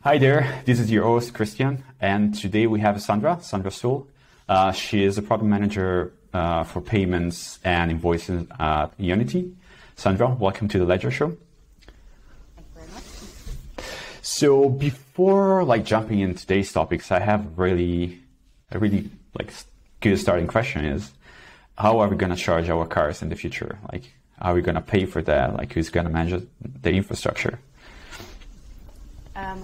Hi there, this is your host, Christian, and today we have Sandra Stoll. She is a product manager for payments and invoicing at Ionity. Sandra, welcome to the Ledger Show. Thank you very much. So before jumping into today's topics, I have a really good starting question is, how are we going to charge our cars in the future? How are we going to pay for that? Who's going to manage the infrastructure?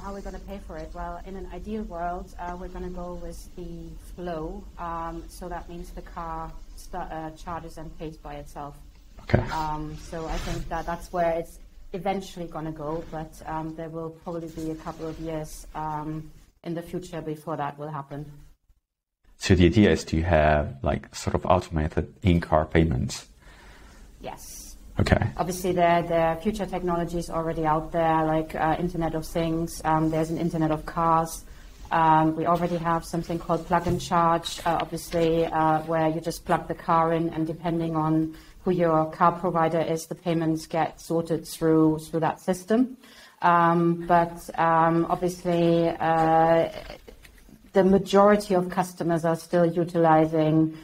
How are we going to pay for it? Well, in an ideal world, we're going to go with the flow. So that means the car charges and pays by itself. Okay. So I think that's where it's eventually going to go, but there will probably be a couple of years in the future before that will happen. So the idea is to have sort of automated in-car payments. Yes. Okay. Obviously, there are future technologies already out there, like Internet of Things. There's an Internet of Cars. We already have something called plug and charge, obviously, where you just plug the car in, and depending on who your car provider is, the payments get sorted through that system. But obviously, the majority of customers are still utilizing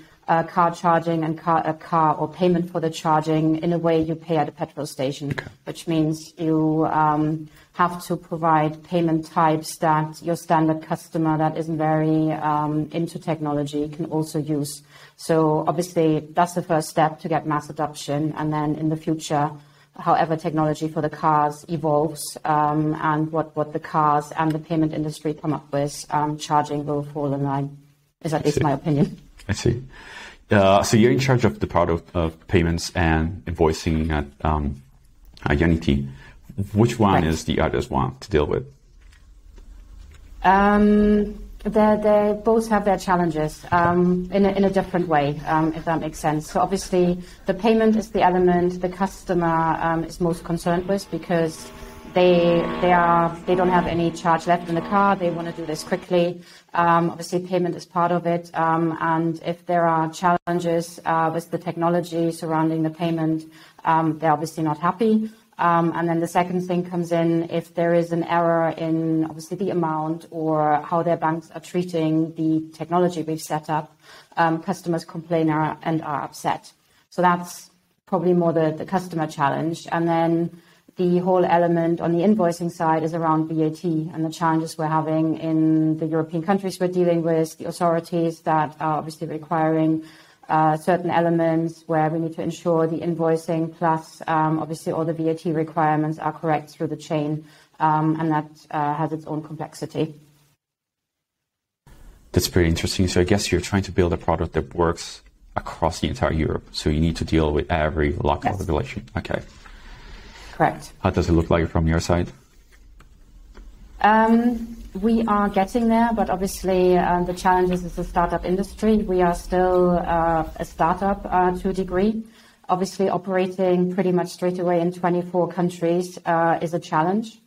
car charging and car or payment for the charging in a way you pay at a petrol station, okay. Which means you have to provide payment types that your standard customer that isn't very into technology can also use. So obviously that's the first step to get mass adoption, and then in the future, however technology for the cars evolves and what the cars and the payment industry come up with, charging will fall in line, is at least my opinion. I see. So you're in charge of the part of payments and invoicing at Ionity. Which one is the hardest one to deal with? They both have their challenges in a different way, if that makes sense. So obviously, the payment is the element the customer is most concerned with, because they don't have any charge left in the car. They want to do this quickly. Obviously, payment is part of it. And if there are challenges with the technology surrounding the payment, they're obviously not happy. And then the second thing comes in if there is an error in obviously the amount or how their banks are treating the technology we've set up, customers complain and are upset. So that's probably more the customer challenge. And then the whole element on the invoicing side is around VAT and the challenges we're having in the European countries we're dealing with, the authorities that are obviously requiring certain elements where we need to ensure the invoicing plus obviously all the VAT requirements are correct through the chain, and that has its own complexity. That's pretty interesting. So I guess you're trying to build a product that works across the entire Europe. So you need to deal with every local regulation. Okay. Correct. How does it look like from your side? We are getting there, but obviously the challenges is the startup industry. We are still a startup to a degree. Obviously, operating pretty much straight away in 24 countries is a challenge.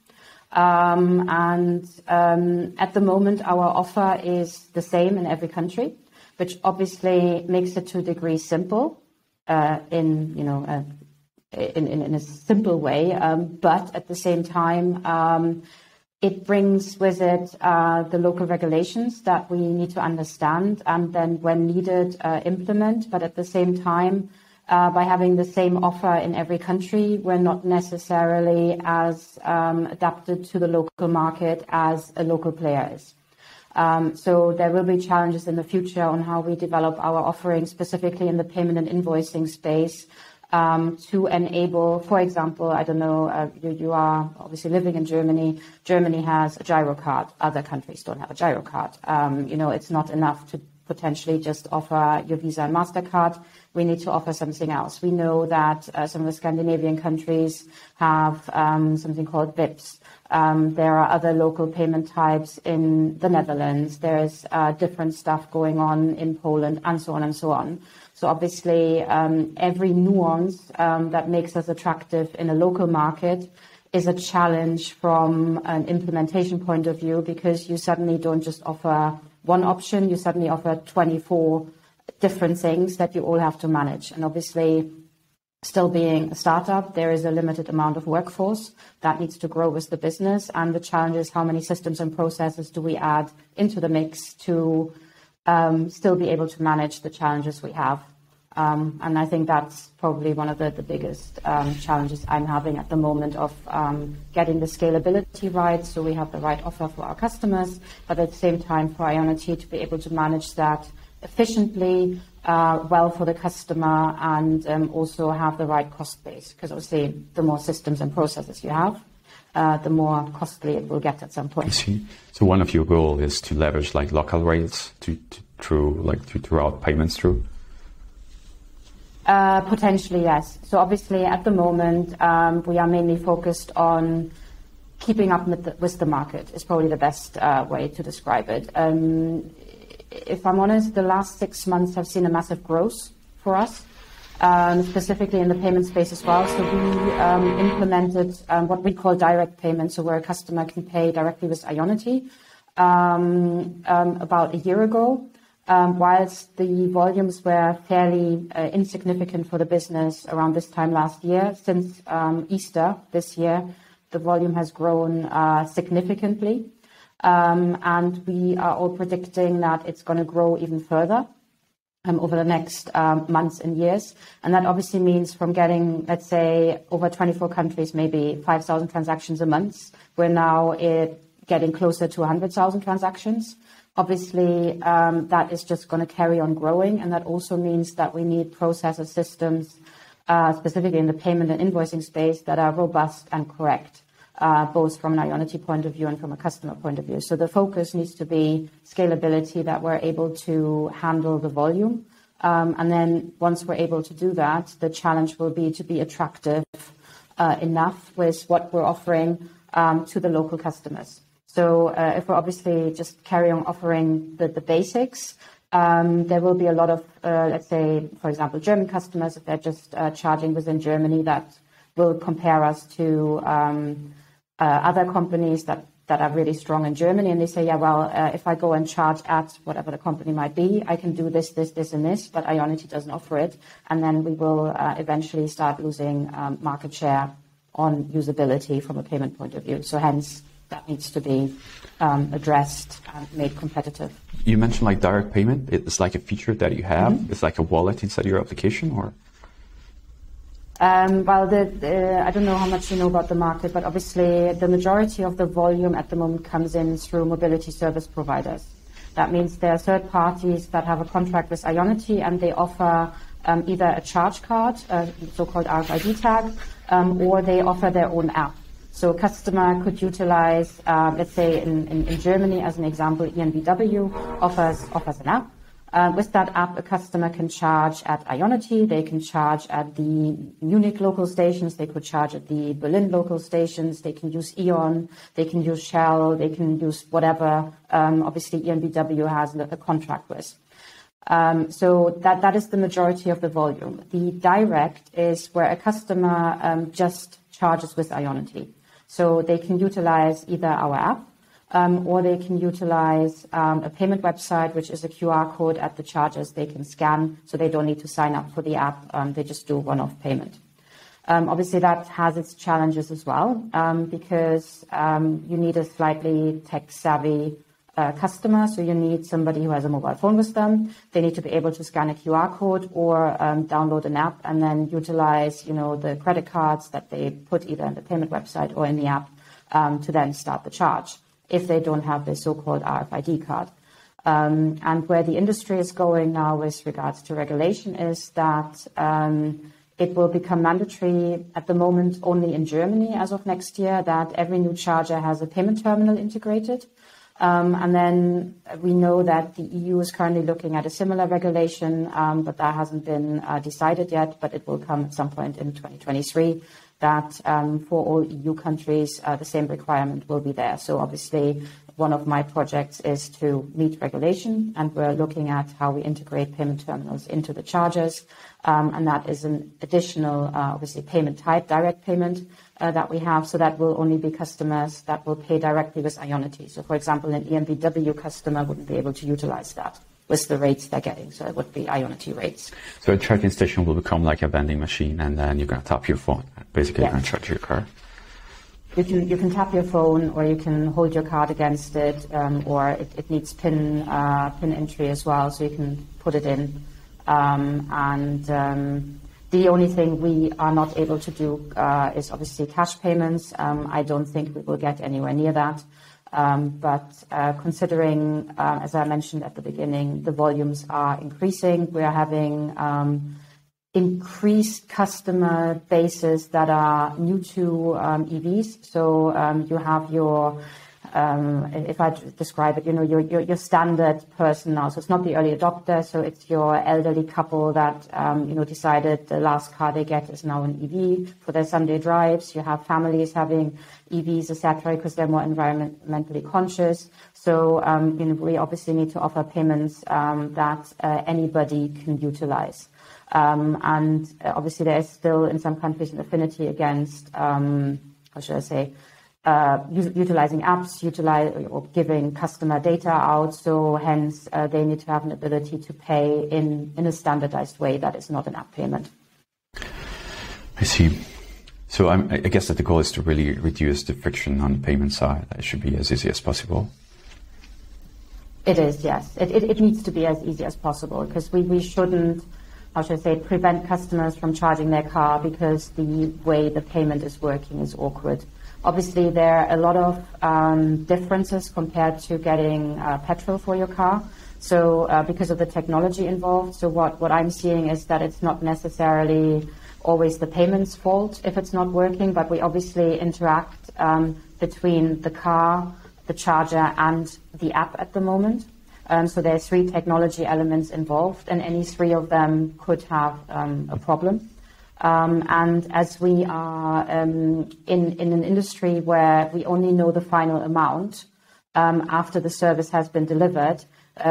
And at the moment, our offer is the same in every country, which obviously makes it to a degree simple in a simple way, but at the same time, it brings with it the local regulations that we need to understand and then, when needed, implement. But at the same time, by having the same offer in every country, we're not necessarily as adapted to the local market as a local player is. So there will be challenges in the future on how we develop our offering, specifically in the payment and invoicing space, to enable, for example, I don't know, you are obviously living in Germany. Germany has a gyro card. Other countries don't have a gyro card. It's not enough to potentially just offer your Visa and MasterCard. We need to offer something else. We know that some of the Scandinavian countries have something called VIPs. There are other local payment types in the Netherlands. There's different stuff going on in Poland, and so on and so on. So obviously, every nuance that makes us attractive in a local market is a challenge from an implementation point of view, because you suddenly don't just offer one option, you suddenly offer 24 different things that you all have to manage. And obviously, Still being a startup, there is a limited amount of workforce that needs to grow with the business. And the challenge is how many systems and processes do we add into the mix to still be able to manage the challenges we have. And I think that's probably one of the biggest challenges I'm having at the moment of getting the scalability right. So we have the right offer for our customers, but at the same time for Ionity to be able to manage that efficiently, well for the customer, and also have the right cost base. Because obviously the more systems and processes you have, the more costly it will get at some point. I see. So one of your goals is to leverage like local rails to route payments through? Potentially, yes. So obviously at the moment, we are mainly focused on keeping up with the market is probably the best way to describe it. If I'm honest, the last 6 months have seen a massive growth for us, specifically in the payment space as well. So we implemented what we call direct payments, so where a customer can pay directly with Ionity about a year ago. Whilst the volumes were fairly insignificant for the business around this time last year, since Easter this year, the volume has grown significantly. And we are all predicting that it's going to grow even further over the next months and years. And that obviously means from getting, let's say, over 24 countries, maybe 5,000 transactions a month, we're now getting closer to 100,000 transactions. Obviously, that is just going to carry on growing. And that also means that we need processes, systems, specifically in the payment and invoicing space, that are robust and correct. Both from an Ionity point of view and from a customer point of view. So the focus needs to be scalability, that we're able to handle the volume. And then once we're able to do that, the challenge will be to be attractive enough with what we're offering to the local customers. So if we're obviously just carry on offering the basics, there will be a lot of, let's say, for example, German customers, if they're just charging within Germany, that will compare us to other companies that are really strong in Germany, and they say, yeah, well, if I go and charge at whatever the company might be, I can do this, and this, but Ionity doesn't offer it. And then we will eventually start losing market share on usability from a payment point of view. So hence, that needs to be addressed and made competitive. You mentioned like direct payment. It's like a feature that you have. Mm-hmm. It's like a wallet inside your application, or? Well, I don't know how much you know about the market, but obviously the majority of the volume at the moment comes in through mobility service providers. That means there are third parties that have a contract with Ionity, and they offer either a charge card, so-called RFID tag, or they offer their own app. So a customer could utilize, let's say in Germany, as an example, EnBW offers an app. With that app, a customer can charge at Ionity, they can charge at the Munich local stations, they could charge at the Berlin local stations, they can use Eon, they can use Shell, they can use whatever, obviously EnBW has a contract with. So that is the majority of the volume. The direct is where a customer just charges with Ionity. So they can utilize either our app, or they can utilize a payment website, which is a QR code at the chargers they can scan, so they don't need to sign up for the app. They just do one-off payment. Obviously, that has its challenges as well, because you need a slightly tech-savvy customer, so you need somebody who has a mobile phone with them. They need to be able to scan a QR code or download an app and then utilize, the credit cards that they put either in the payment website or in the app to then start the charge, if they don't have the so-called RFID card. And where the industry is going now with regards to regulation is that it will become mandatory at the moment only in Germany as of next year, that every new charger has a payment terminal integrated. And then we know that the EU is currently looking at a similar regulation, but that hasn't been decided yet, but it will come at some point in 2023. That for all EU countries, the same requirement will be there. So obviously, one of my projects is to meet regulation, and we're looking at how we integrate payment terminals into the chargers. And that is an additional, obviously, payment type, direct payment that we have. So that will only be customers that will pay directly with Ionity. So, for example, an EnBW customer wouldn't be able to utilize that. with the rates they're getting. So it would be Ionity rates. So a charging station will become like a vending machine, and then you're going to tap your phone. Basically, you're going to charge your car. You can tap your phone, or you can hold your card against it, or it needs PIN entry as well, so you can put it in. The only thing we are not able to do is obviously cash payments. I don't think we will get anywhere near that. But considering, as I mentioned at the beginning, the volumes are increasing, we are having increased customer bases that are new to EVs. So you have your, if I describe it, your standard person now. So it's not the early adopter. So it's your elderly couple that decided the last car they get is now an EV for their Sunday drives. You have families having EVs, etc., because they're more environmentally conscious. So we obviously need to offer payments that anybody can utilize. And obviously there is still in some countries an affinity against, utilizing apps, or giving customer data out. So hence they need to have an ability to pay in a standardized way that is not an app payment. I see. So I guess that the goal is to really reduce the friction on the payment side. It should be as easy as possible. It is, yes. It needs to be as easy as possible, because we shouldn't, prevent customers from charging their car because the way the payment is working is awkward. Obviously, there are a lot of differences compared to getting petrol for your car. So because of the technology involved. So what I'm seeing is that it's not necessarily always the payment's fault if it's not working, but we obviously interact between the car, the charger, and the app at the moment. So there are 3 technology elements involved, and any 3 of them could have a problem. And as we are in an industry where we only know the final amount after the service has been delivered,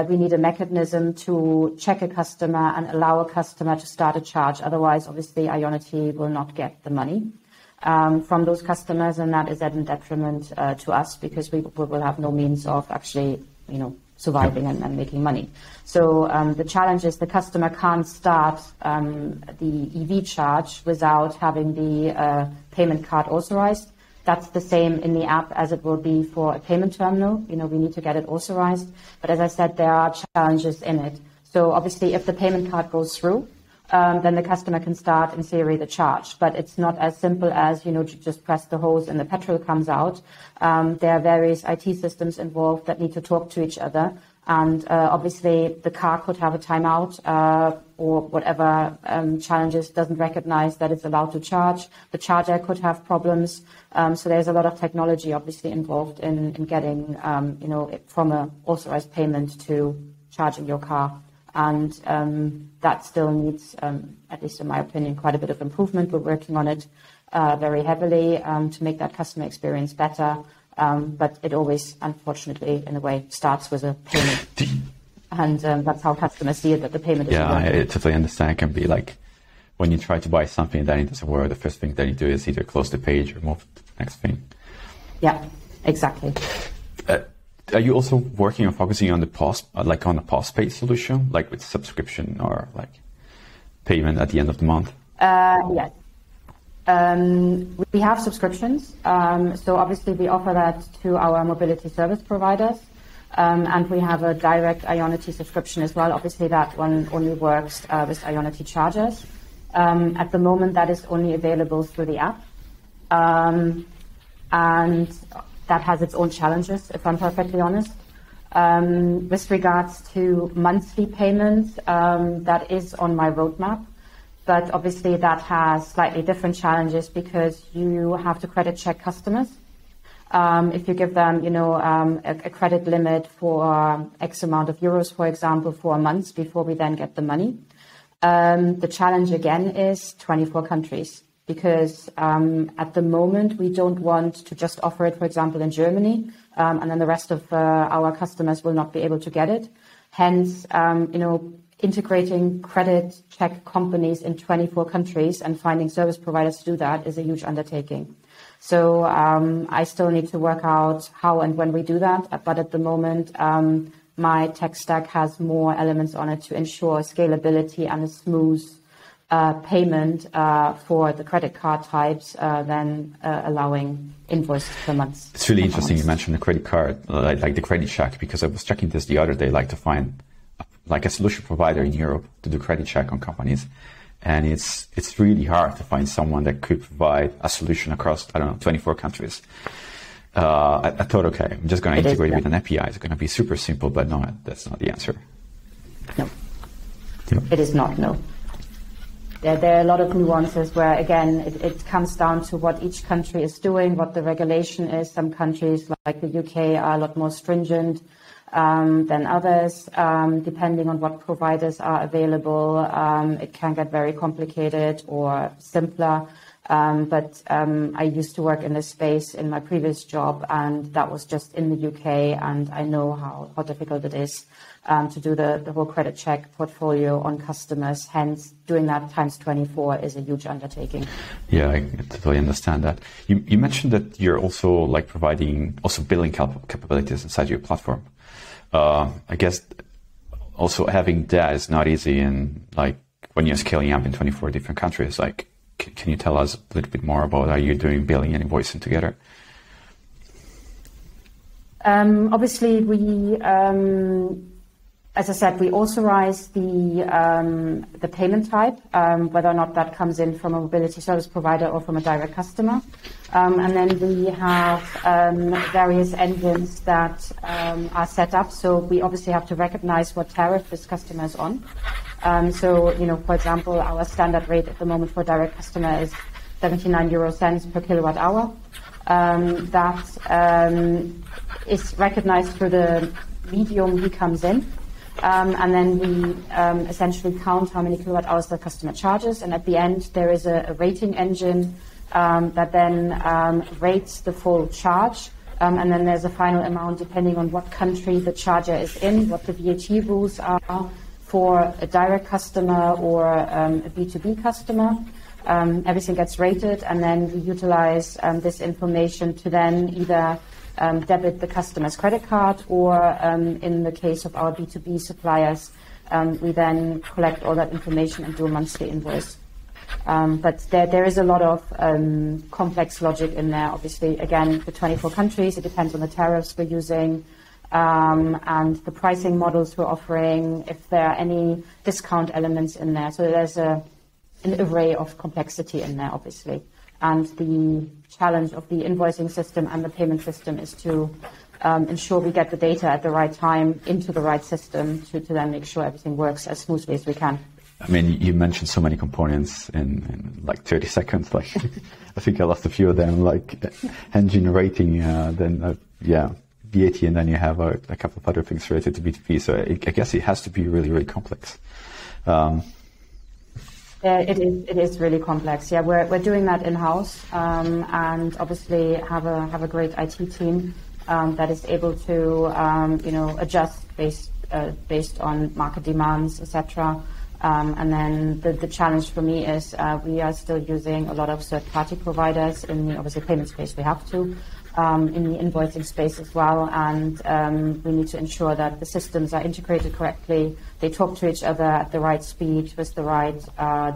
we need a mechanism to check a customer and allow a customer to start a charge. Otherwise, obviously, Ionity will not get the money from those customers, and that is at a detriment to us, because we will have no means of actually, surviving and making money. So the challenge is the customer can't start the EV charge without having the payment card authorized. That's the same in the app as it will be for a payment terminal. We need to get it authorized. But as I said, there are challenges in it. So obviously, if the payment card goes through, then the customer can start, in theory, the charge. But it's not as simple as, just press the hose and the petrol comes out. There are various IT systems involved that need to talk to each other. And obviously, the car could have a timeout or whatever challenges, doesn't recognize that it's allowed to charge. The charger could have problems. So there's a lot of technology, obviously, involved in getting, from an authorized payment to charging your car. And that still needs, at least in my opinion, quite a bit of improvement. We're working on it very heavily to make that customer experience better. But it always, unfortunately, in a way, starts with a payment. And that's how customers see it, that the payment is I totally understand. It can be like when you try to buy something that it doesn't work, the first thing that you do is either close the page or move to the next thing. Yeah, exactly. Are you also working on focusing on the on a postpaid solution, like with subscription or like payment at the end of the month? Yes. We have subscriptions. So obviously we offer that to our mobility service providers. And we have a direct Ionity subscription as well. Obviously that one only works with Ionity chargers. At the moment that is only available through the app. And that has its own challenges, if I'm perfectly honest. With regards to monthly payments, that is on my roadmap. But obviously that has slightly different challenges because you have to credit check customers. If you give them, a credit limit for X amount of euros, for example, for a month before we then get the money. The challenge again is 24 countries. Because at the moment, we don't want to just offer it, for example, in Germany, and then the rest of our customers will not be able to get it. Hence, integrating credit check companies in 24 countries and finding service providers to do that is a huge undertaking. So I still need to work out how and when we do that. But at the moment, my tech stack has more elements on it to ensure scalability and a smooth payment for the credit card types than allowing invoices per month. It's really interesting you mentioned the credit card, like the credit check, because I was checking this the other day, like to find like a solution provider in Europe to do credit check on companies. And it's really hard to find someone that could provide a solution across, 24 countries. I thought, okay, I'm just going to integrate with an API. It's going to be super simple, but no, that's not the answer. No, it is not, no. There are a lot of nuances where, again, it comes down to what each country is doing, what the regulation is. Some countries, like the UK, are a lot more stringent than others. Depending on what providers are available, it can get very complicated or simpler. But I used to work in this space in my previous job, and that was just in the UK, and I know how difficult it is to do the whole credit check portfolio on customers. Hence, doing that times 24 is a huge undertaking. Yeah, I totally understand that. You mentioned that you're also like providing also billing capabilities inside your platform. I guess also having that is not easy, and like when you're scaling up in 24 different countries, like can you tell us a little bit more about how you're doing billing and invoicing together? Obviously, we, as I said, we authorize the payment type, whether or not that comes in from a mobility service provider or from a direct customer. And then we have various engines that are set up. So we obviously have to recognize what tariff this customer is on. So, for example, our standard rate at the moment for a direct customer is 79 euro cents per kilowatt hour. That is recognized through the medium he comes in. And then we essentially count how many kilowatt hours the customer charges. And at the end, there is a rating engine that then rates the full charge. And then there's a final amount depending on what country the charger is in, what the VAT rules are for a direct customer or a B2B customer. Everything gets rated, and then we utilize this information to then either debit the customer's credit card, or in the case of our B2B suppliers, we then collect all that information and do a monthly invoice. But there is a lot of complex logic in there. Obviously, again, the 24 countries, it depends on the tariffs we're using, and the pricing models we're offering, if there are any discount elements in there. So there's an array of complexity in there, obviously. And the challenge of the invoicing system and the payment system is to ensure we get the data at the right time into the right system to then make sure everything works as smoothly as we can. I mean, you mentioned so many components in like 30 seconds. Like, I think I lost a few of them, like engine rating, then VAT, and then you have a couple of other things related to B2B. So I guess it has to be really, really complex. It is really complex. Yeah, we're doing that in-house, and obviously have a great IT team that is able to adjust based on market demands, etc. And then the challenge for me is we are still using a lot of third-party providers in the obviously payment space. We have to. In the invoicing space as well, and we need to ensure that the systems are integrated correctly, they talk to each other at the right speed with the right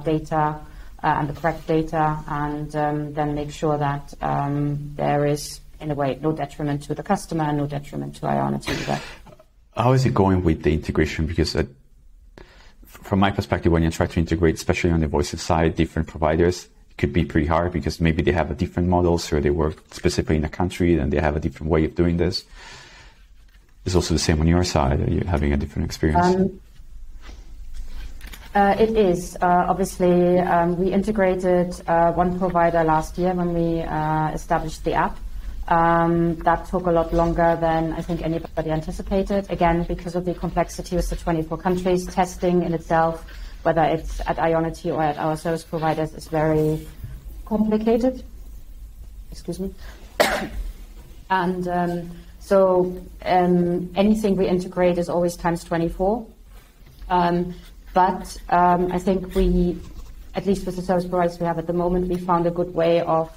data and the correct data, and then make sure that there is, in a way, no detriment to the customer, no detriment to Ionity either. How is it going with the integration? Because from my perspective, when you try to integrate, especially on the voice side, different providers, could be pretty hard because maybe they have a different model, so they work specifically in a country and they have a different way of doing this. It's also the same on your side. Are you having a different experience? It is. Obviously, we integrated one provider last year when we established the app. That took a lot longer than I think anybody anticipated. Again, because of the complexity with the 24 countries, testing in itself, whether it's at Ionity or at our service providers, is very complicated. Excuse me. And so anything we integrate is always times 24. But I think we, at least with the service providers we have at the moment, we found a good way of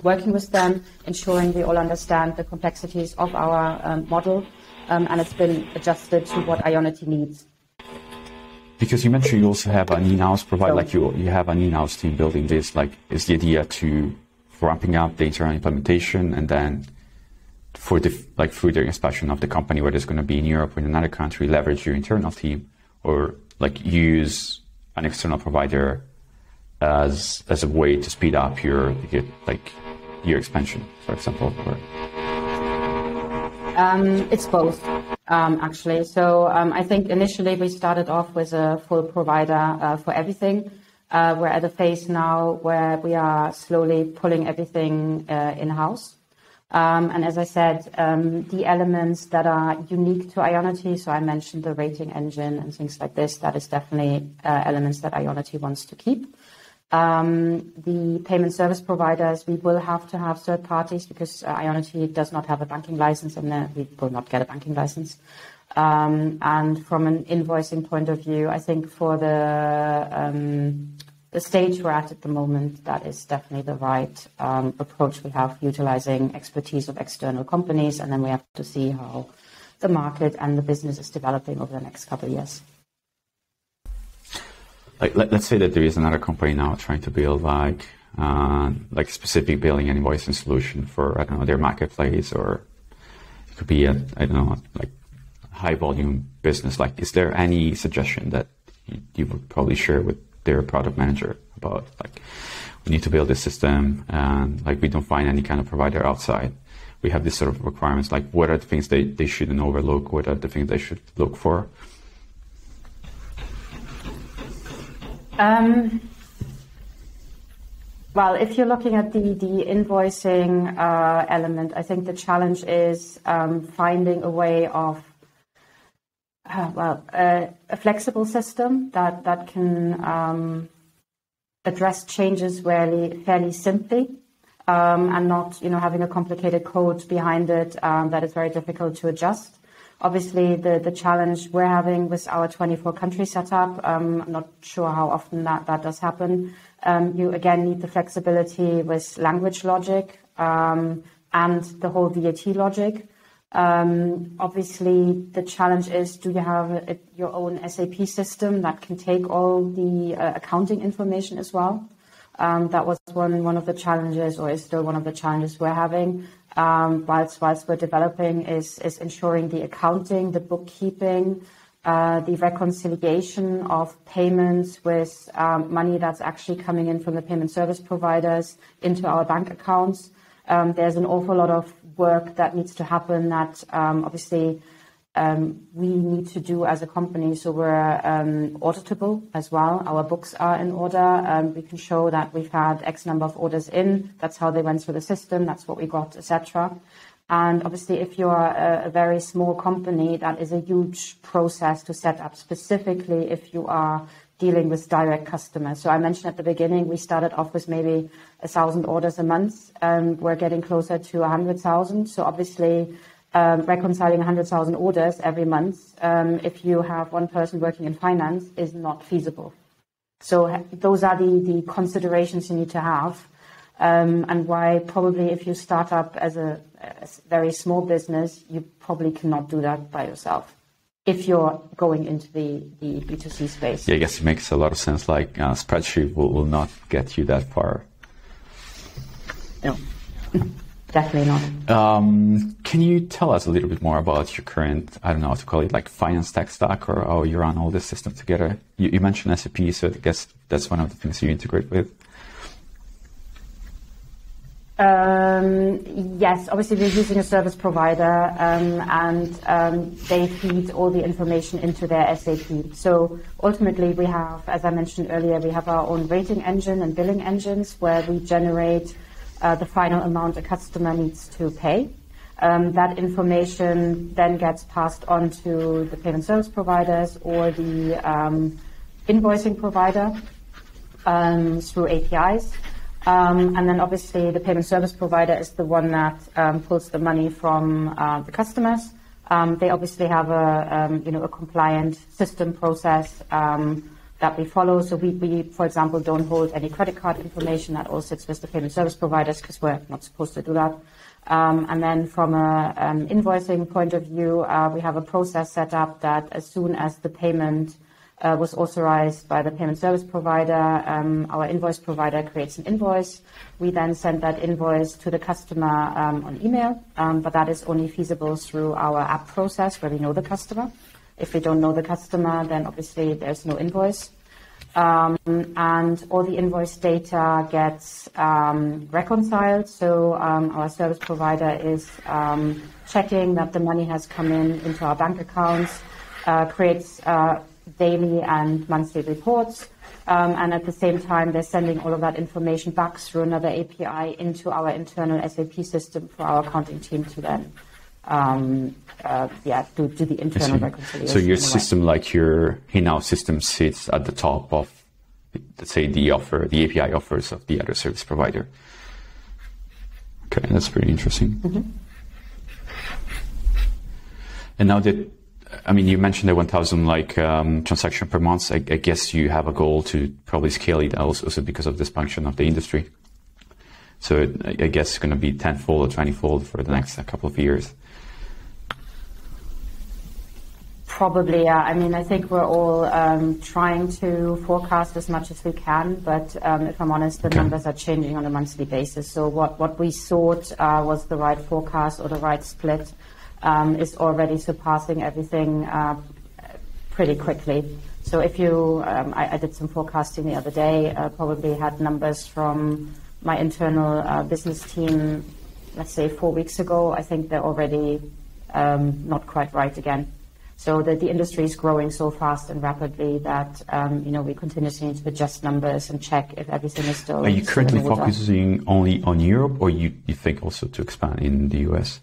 working with them, ensuring we all understand the complexities of our model, and it's been adjusted to what Ionity needs. Because you mentioned you also have an in-house provider, like you have an in-house team building this. Like, is the idea to ramping up the internal implementation and then for the further expansion of the company, whether it's going to be in Europe or in another country, leverage your internal team, or like use an external provider as a way to speed up your expansion, for example? Or... It's both, actually. So I think initially we started off with a full provider for everything. We're at a phase now where we are slowly pulling everything in-house. And as I said, the elements that are unique to Ionity, so I mentioned the rating engine and things like this, that is definitely elements that Ionity wants to keep. The payment service providers, we will have to have third parties because Ionity does not have a banking license and we will not get a banking license. And from an invoicing point of view, I think for the stage we're at the moment, that is definitely the right approach. We have utilizing expertise of external companies, and then we have to see how the market and the business is developing over the next couple of years. Like, let's say that there is another company now trying to build like specific billing and invoicing solution for, I don't know, their marketplace, or it could be like high volume business. Like, is there any suggestion that you would probably share with their product manager about, like, we need to build this system and like we don't find any kind of provider outside? We have this sort of requirements, like what are the things they shouldn't overlook? What are the things they should look for? Well, if you're looking at the invoicing element, I think the challenge is finding a way of a flexible system that can address changes fairly simply and not, having a complicated code behind it that is very difficult to adjust. Obviously, the challenge we're having with our 24 country setup, I'm not sure how often that does happen. You again need the flexibility with language logic and the whole VAT logic. Obviously, the challenge is, do you have your own SAP system that can take all the accounting information as well? That was one of the challenges, or is still one of the challenges we're having whilst we're developing, is ensuring the accounting, the bookkeeping, the reconciliation of payments with money that's actually coming in from the payment service providers into our bank accounts. There's an awful lot of work that needs to happen that obviously we need to do as a company, so we're auditable as well. Our books are in order. We can show that we've had X number of orders in. That's how they went through the system. That's what we got, etc. And obviously, if you're a very small company, that is a huge process to set up, specifically if you are dealing with direct customers. So I mentioned at the beginning, we started off with maybe 1,000 orders a month. We're getting closer to 100,000. So obviously, reconciling 100,000 orders every month, if you have one person working in finance, is not feasible. So those are the considerations you need to have, and why probably if you start up as a very small business, you probably cannot do that by yourself if you're going into the B2C space. Yeah, I guess it makes a lot of sense. Like a spreadsheet will not get you that far. No. Definitely not. Can you tell us a little bit more about your current, I don't know how to call it, like finance tech stack, or how you run all this system together? You mentioned SAP, so I guess that's one of the things you integrate with. Yes, obviously we're using a service provider and they feed all the information into their SAP. So ultimately we have, as I mentioned earlier, we have our own rating engine and billing engines where we generate the final amount a customer needs to pay. That information then gets passed on to the payment service providers or the invoicing provider through APIs. And then obviously the payment service provider is the one that pulls the money from the customers. They obviously have a compliant system process that we follow. So we, for example, don't hold any credit card information. That all sits with the payment service providers because we're not supposed to do that. And then from a invoicing point of view, we have a process set up that as soon as the payment was authorized by the payment service provider, our invoice provider creates an invoice. We then send that invoice to the customer on email, but that is only feasible through our app process where we know the customer. If we don't know the customer, then obviously there's no invoice. And all the invoice data gets reconciled. So our service provider is checking that the money has come into our bank accounts, creates daily and monthly reports, and at the same time they're sending all of that information back through another API into our internal SAP system for our accounting team to then do the internal reconciliation. So your system, like your Inhouse system, sits at the top of, let's say, the API offers of the other service provider. Okay, that's pretty interesting. Mm-hmm. And now that, I mean, you mentioned the 1,000 transaction per month. I guess you have a goal to probably scale it also because of this function of the industry. So I guess it's going to be 10-fold or 20-fold for the next couple of years. Probably, yeah. I mean, I think we're all trying to forecast as much as we can, but if I'm honest, the numbers are changing on a monthly basis. So what we thought was the right forecast or the right split is already surpassing everything pretty quickly. So if you, I did some forecasting the other day, probably had numbers from my internal business team, let's say 4 weeks ago. I think they're already not quite right again. So the industry is growing so fast and rapidly that we continuously need to adjust numbers and check if everything is still. Are you currently focusing only on Europe, or you think also to expand in the US?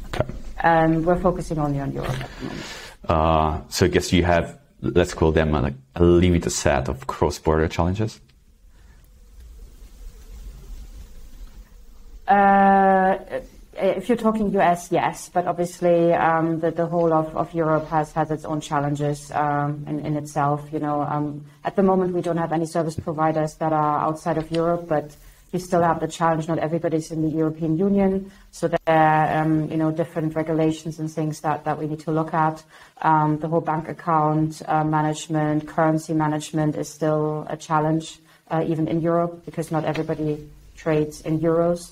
Okay. We're focusing only on Europe at the moment. So I guess you have, let's call them a limited set of cross-border challenges. If you're talking US, yes, but obviously the whole of Europe has its own challenges in itself. At the moment we don't have any service providers that are outside of Europe, but we still have the challenge. Not everybody's in the European Union, so there are different regulations and things that we need to look at. The whole bank account management, currency management is still a challenge, even in Europe, because not everybody trades in euros.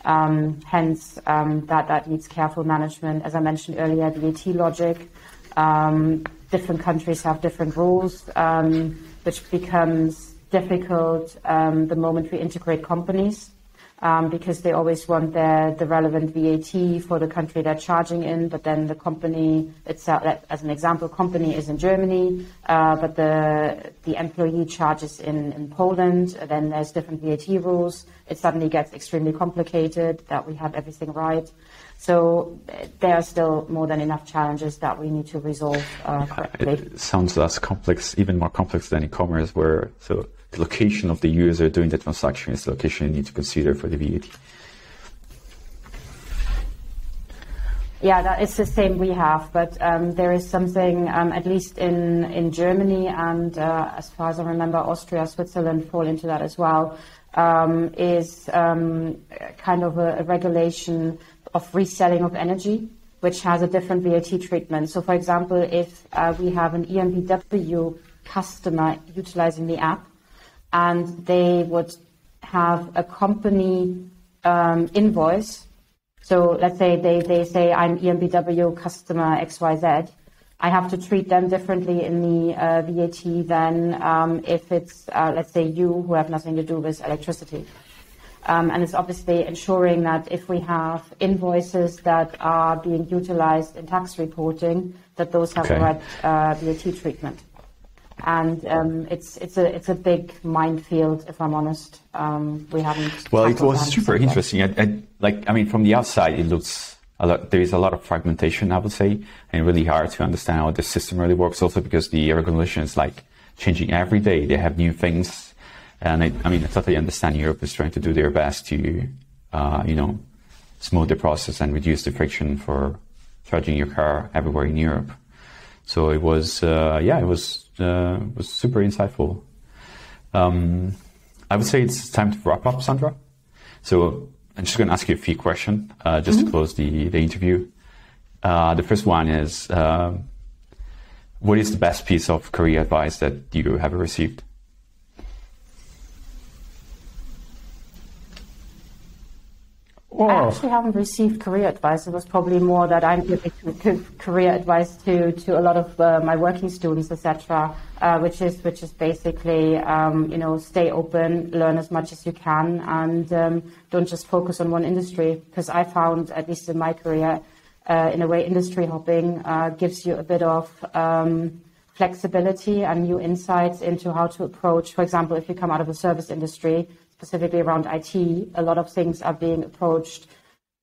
Hence, that needs careful management. As I mentioned earlier, VAT logic. Different countries have different rules, which becomes difficult the moment we integrate companies, because they always want the relevant VAT for the country they're charging in, but then the company itself, as an example, company is in Germany, but the employee charges in Poland. Then there's different VAT rules. It suddenly gets extremely complicated that we have everything right. So there are still more than enough challenges that we need to resolve correctly. It sounds less complex, even more complex than e-commerce, where the location of the user doing the transaction is the location you need to consider for the VAT. Yeah, it's the same we have, but there is something, at least in Germany, and as far as I remember, Austria, Switzerland fall into that as well, is kind of a regulation of reselling of energy, which has a different VAT treatment. So, for example, if we have an EnBW customer utilizing the app, and they would have a company invoice. So let's say they say, I'm EnBW customer XYZ. I have to treat them differently in the VAT than if it's, let's say, you who have nothing to do with electricity. And it's obviously ensuring that if we have invoices that are being utilized in tax reporting, that those have the right VAT treatment. And it's a big minefield, if I'm honest. We haven't. Well, it was super interesting. I mean, from the outside, it looks there is a lot of fragmentation, I would say, and really hard to understand how the system really works. Also, because the regulation is changing every day. They have new things, and I totally understand Europe is trying to do their best to, smooth the process and reduce the friction for charging your car everywhere in Europe. So it was, it was super insightful. I would say it's time to wrap up, Sandra. So I'm just going to ask you a few questions just to close the interview. The first one is, what is the best piece of career advice that you have received? I actually haven't received career advice. It was probably more that I'm giving career advice to a lot of my working students, etc., which is basically stay open, learn as much as you can, and don't just focus on one industry. Because I found, at least in my career, in a way, industry hopping gives you a bit of flexibility and new insights into how to approach. For example, if you come out of the service industry, specifically around IT, a lot of things are being approached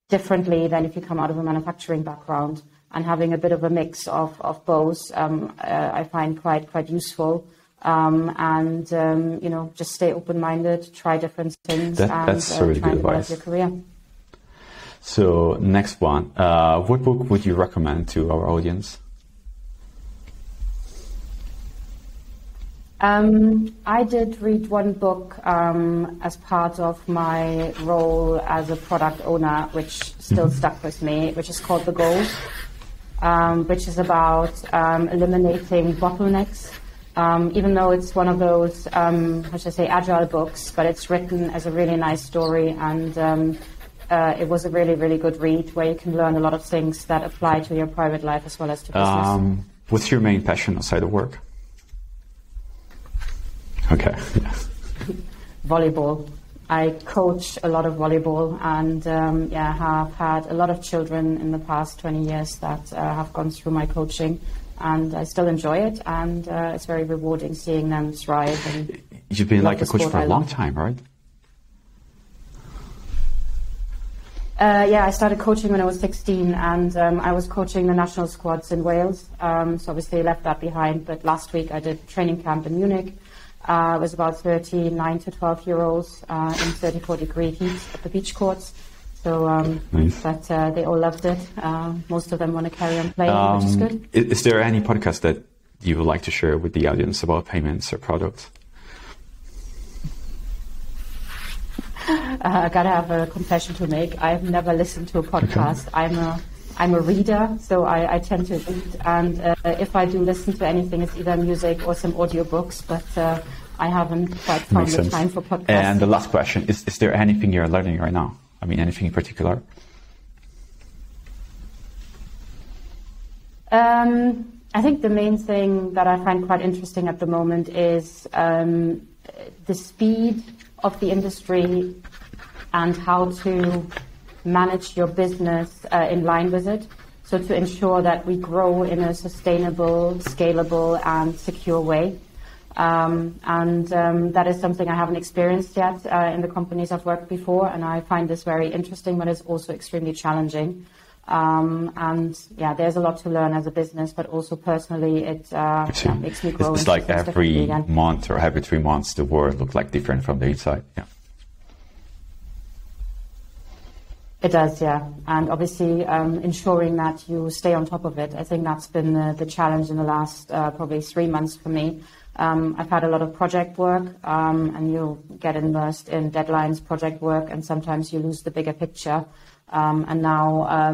differently than if you come out of a manufacturing background. And having a bit of a mix of both, I find quite useful. Just stay open-minded, try different things, that's really try good and develop advice. your career. So next one, what book would you recommend to our audience? I did read one book as part of my role as a product owner, which still stuck with me, which is called The Goal, which is about eliminating bottlenecks. Even though it's one of those, agile books, but it's written as a really nice story, and it was a really, really good read where you can learn a lot of things that apply to your private life as well as to business. What's your main passion outside of work? Okay. Volleyball. I coach a lot of volleyball, and have had a lot of children in the past 20 years that have gone through my coaching, and I still enjoy it, and it's very rewarding seeing them thrive. And you've been like a coach for a long time, right? I started coaching when I was 16, and I was coaching the national squads in Wales. So obviously I left that behind, but last week I did training camp in Munich. It was about 39 to 12-year-olds in 34-degree heat at the beach courts. So, nice. But they all loved it. Most of them want to carry on playing, which is good. Is there any podcast that you would like to share with the audience about payments or products? I gotta have a confession to make. I've never listened to a podcast. Okay. I'm a reader, so I tend to read, and if I do listen to anything, it's either music or some audiobooks, but I haven't quite found the time for podcasts. And the last question, is there anything you're learning right now? I mean, anything in particular? I think the main thing that I find quite interesting at the moment is the speed of the industry and how to manage your business in line with it. So to ensure that we grow in a sustainable, scalable, and secure way. That is something I haven't experienced yet in the companies I've worked before, and I find this very interesting, but it's also extremely challenging. There's a lot to learn as a business, but also personally, it makes me grow. It's like every month or every 3 months, the world looks like different from the inside. Yeah. It does, yeah. And obviously, ensuring that you stay on top of it. I think that's been the challenge in the last probably 3 months for me. I've had a lot of project work, and you get immersed in deadlines, project work, and sometimes you lose the bigger picture. And now,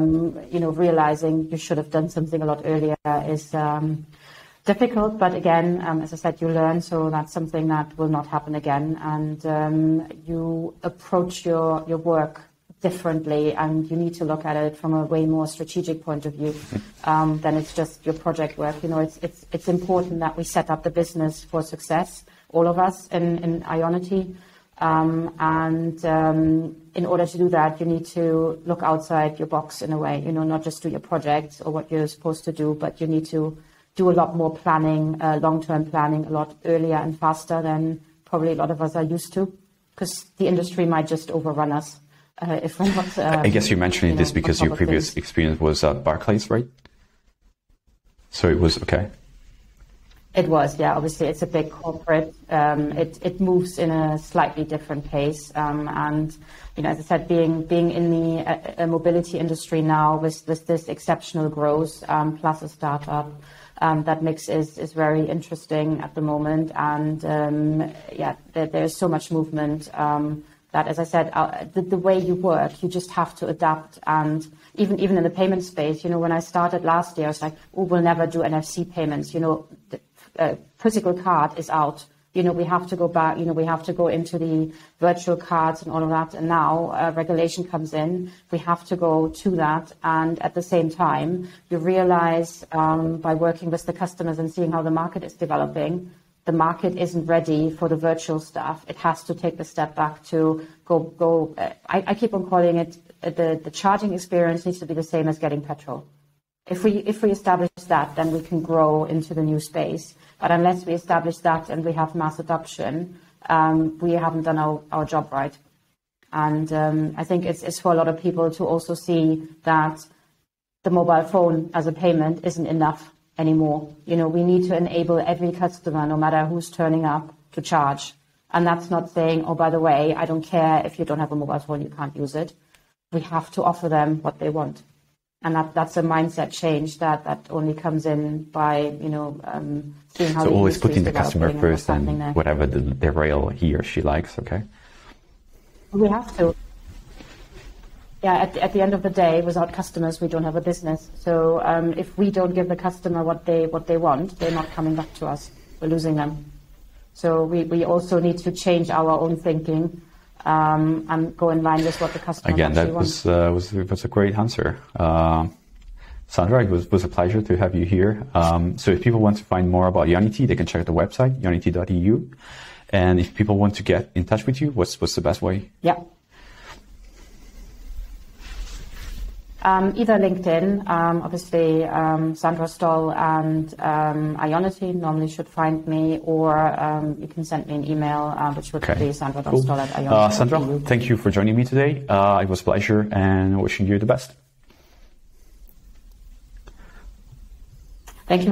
realizing you should have done something a lot earlier is difficult. But again, as I said, you learn, so that's something that will not happen again. And you approach your work differently, and you need to look at it from a way more strategic point of view than it's just your project work. It's important that we set up the business for success, all of us in Ionity. In order to do that, you need to look outside your box in a way, not just do your projects or what you're supposed to do, but you need to do a lot more planning, long-term planning, a lot earlier and faster than probably a lot of us are used to, because the industry might just overrun us. If we're not, I guess you're mentioning this because your previous experience was at Barclays, right? So it was okay. It was, yeah. Obviously, it's a big corporate. It moves in a slightly different pace. And as I said, being in the mobility industry now with this exceptional growth plus a startup, that mix is very interesting at the moment. And there's so much movement that, as I said, the way you work, you just have to adapt. And even in the payment space, when I started last year, I was like, oh, we'll never do NFC payments. The physical card is out. We have to go back, we have to go into the virtual cards and all of that. And now regulation comes in. We have to go to that. And at the same time, you realize by working with the customers and seeing how the market is developing, the market isn't ready for the virtual stuff. It has to take the step back to go. I keep on calling it the charging experience needs to be the same as getting petrol. If we establish that, then we can grow into the new space. But unless we establish that and we have mass adoption, we haven't done our job right. And I think it's for a lot of people to also see that the mobile phone as a payment isn't enough anymore. We need to enable every customer, no matter who's turning up, to charge. And that's not saying, oh, by the way, I don't care if you don't have a mobile phone, you can't use it. We have to offer them what they want. And that's a mindset change that only comes in by, seeing how. So always putting the customer first and whatever the rail he or she likes, okay? We have to. Yeah, at the end of the day, without customers, we don't have a business. So if we don't give the customer what they want, they're not coming back to us. We're losing them. So we also need to change our own thinking and go in line with what the customer actually wants. Again, that was a great answer. Sandra, it was a pleasure to have you here. So if people want to find more about Ionity, they can check the website, ionity.eu. And if people want to get in touch with you, what's the best way? Yeah. Either LinkedIn, obviously Sandra Stoll and Ionity normally should find me, or you can send me an email, which would be sandra.stoll@ionity.eu. Sandra, thank you for joining me today. It was a pleasure, and wishing you the best. Thank you.